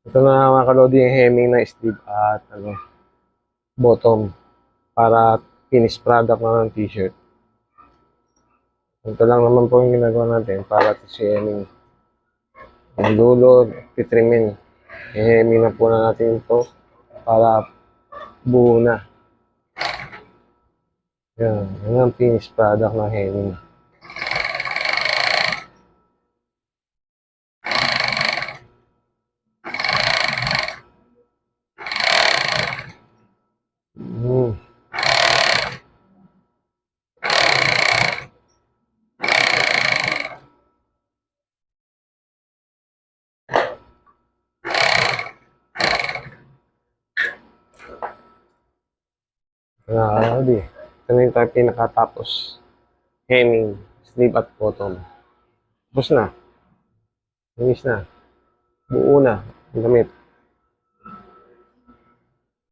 Ito na mga kalodi yung hemming na sleeve at bottom para finished product na ng t-shirt. Ito lang naman po yung ginagawa natin para si hemming. Yung dulo, titrimin. I-hemming na po na natin ito para buo na. Yan ang finished product ng hemming. Di. Ito na yung tayo pinakatapos. Hemming, sleeve at bottom. Tapos na. Finish na. Buo na. Ang damit.